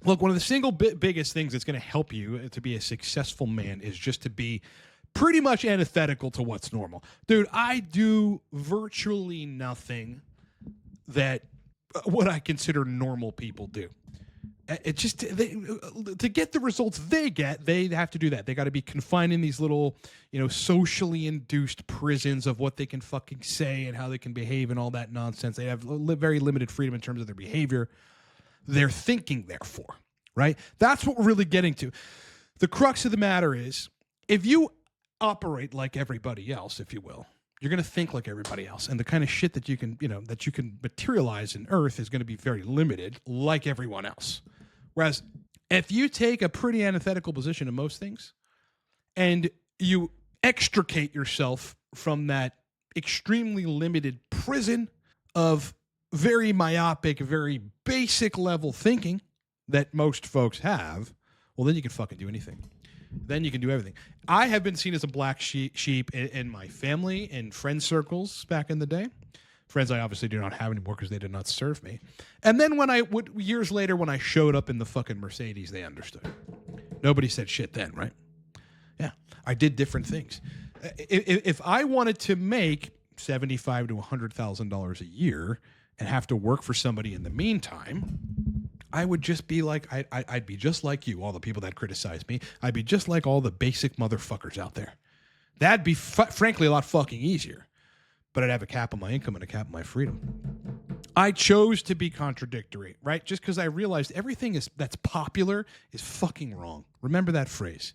Look, one of the single biggest things that's going to help you to be a successful man is just to be pretty much antithetical to what's normal. Dude, I do virtually nothing that what I consider normal people do. It just to get the results they get, they have to do that. They got to be confined in these little, socially induced prisons of what they can fucking say and how they can behave and all that nonsense. They have very limited freedom in terms of their behavior. Their thinking, therefore, right? That's what we're really getting to. The crux of the matter is, if you operate like everybody else, if you will, you're going to think like everybody else, and the kind of shit that you can, that you can materialize in Earth is going to be very limited, like everyone else. Whereas, if you take a pretty antithetical position in most things, and you extricate yourself from that extremely limited prison of very myopic, very basic level thinking that most folks have, well, then you can fucking do anything. Then you can do everything. I have been seen as a black sheep in my family and friend circles back in the day. Friends I obviously do not have anymore because they did not serve me. And then years later, when I showed up in the fucking Mercedes, they understood. Nobody said shit then, right? Yeah, I did different things. If I wanted to make $75,000 to $100,000 a year and have to work for somebody in the meantime, I would just be like, I'd be just like you, all the people that criticize me. I'd be just like all the basic motherfuckers out there. That'd be, frankly, a lot fucking easier. But I'd have a cap on my income and a cap on my freedom. I chose to be contradictory, right? Just because I realized everything that's popular is fucking wrong. Remember that phrase.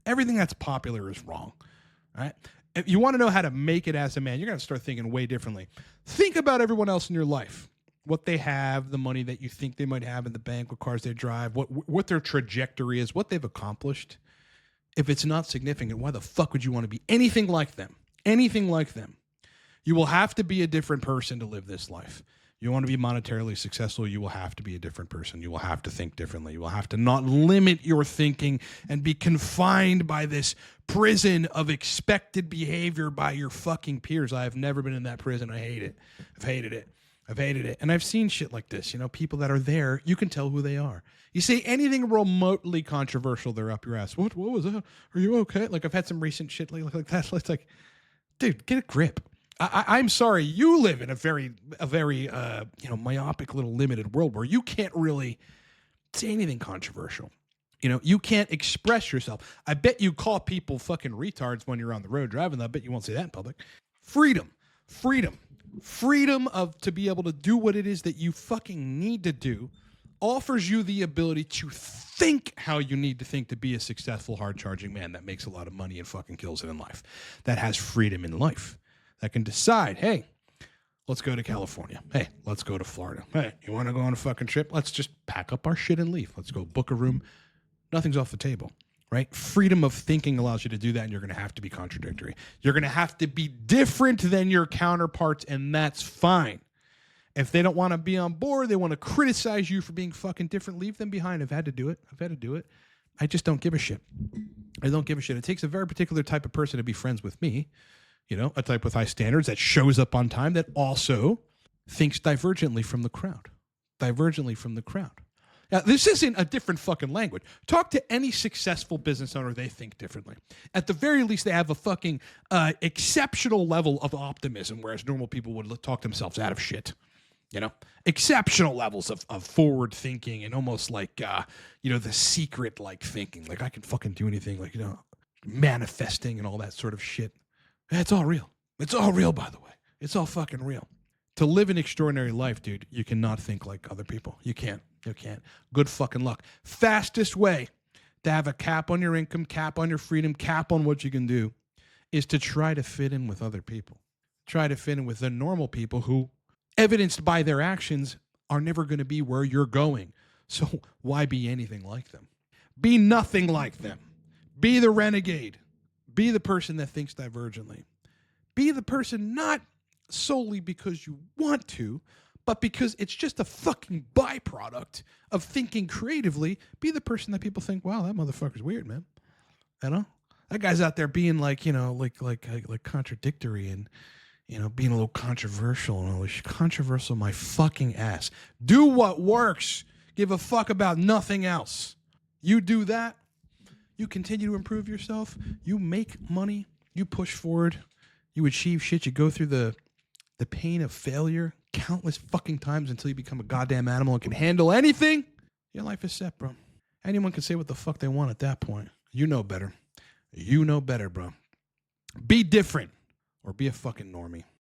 Everything that's popular is wrong, right? If you want to know how to make it as a man, you're going to start thinking way differently. Think about everyone else in your life. What they have, the money that you think they might have in the bank, what cars they drive, what their trajectory is, what they've accomplished. If it's not significant, why the fuck would you want to be anything like them? Anything like them. You will have to be a different person to live this life. You want to be monetarily successful, you will have to be a different person. You will have to think differently. You will have to not limit your thinking and be confined by this prison of expected behavior by your fucking peers. I have never been in that prison. I hate it. I've hated it. I've hated it. And I've seen shit like this. People that are there, you can tell who they are. You say anything remotely controversial, they're up your ass. What was that? Are you okay? Like, I've had some recent shit like that. It's like, dude, get a grip. I'm sorry, you live in a very myopic little limited world where you can't really say anything controversial. You can't express yourself. I bet you call people fucking retards when you're on the road driving. I bet you won't say that in public. Freedom to be able to do what it is that you fucking need to do offers you the ability to think how you need to think to be a successful, hard-charging man that makes a lot of money and fucking kills it in life. That has freedom in life. That can decide, hey, let's go to California. Hey, let's go to Florida. Hey, you want to go on a fucking trip? Let's just pack up our shit and leave. Let's go book a room. Nothing's off the table, right? Freedom of thinking allows you to do that, and you're going to have to be contradictory. You're going to have to be different than your counterparts, and that's fine. If they don't want to be on board, they want to criticize you for being fucking different, leave them behind. I've had to do it. I just don't give a shit. I don't give a shit. It takes a very particular type of person to be friends with me. A type with high standards that shows up on time, that also thinks divergently from the crowd. Now, this isn't a different fucking language. Talk to any successful business owner, they think differently. At the very least, they have a fucking exceptional level of optimism, whereas normal people would talk themselves out of shit. Exceptional levels of forward thinking and almost like, the secret like thinking. Like, I can fucking do anything, like, manifesting and all that sort of shit. It's all real. It's all real, by the way. It's all fucking real. To live an extraordinary life, dude, you cannot think like other people. You can't. Good fucking luck. Fastest way to have a cap on your income, cap on your freedom, cap on what you can do is to try to fit in with other people. Try to fit in with the normal people who, evidenced by their actions, are never going to be where you're going. So why be anything like them? Be nothing like them. Be the renegade. Be the person that thinks divergently. Be the person not solely because you want to, but because it's just a fucking byproduct of thinking creatively. Be the person that people think, wow, that motherfucker's weird, man. That guy's out there being like contradictory and, being a little controversial and all this. Controversial my fucking ass. Do what works. Give a fuck about nothing else. You do that, you continue to improve yourself, you make money, you push forward, you achieve shit, you go through the pain of failure countless fucking times until you become a goddamn animal and can handle anything. Your life is set, bro. Anyone can say what the fuck they want at that point. You know better. You know better, bro. Be different or be a fucking normie.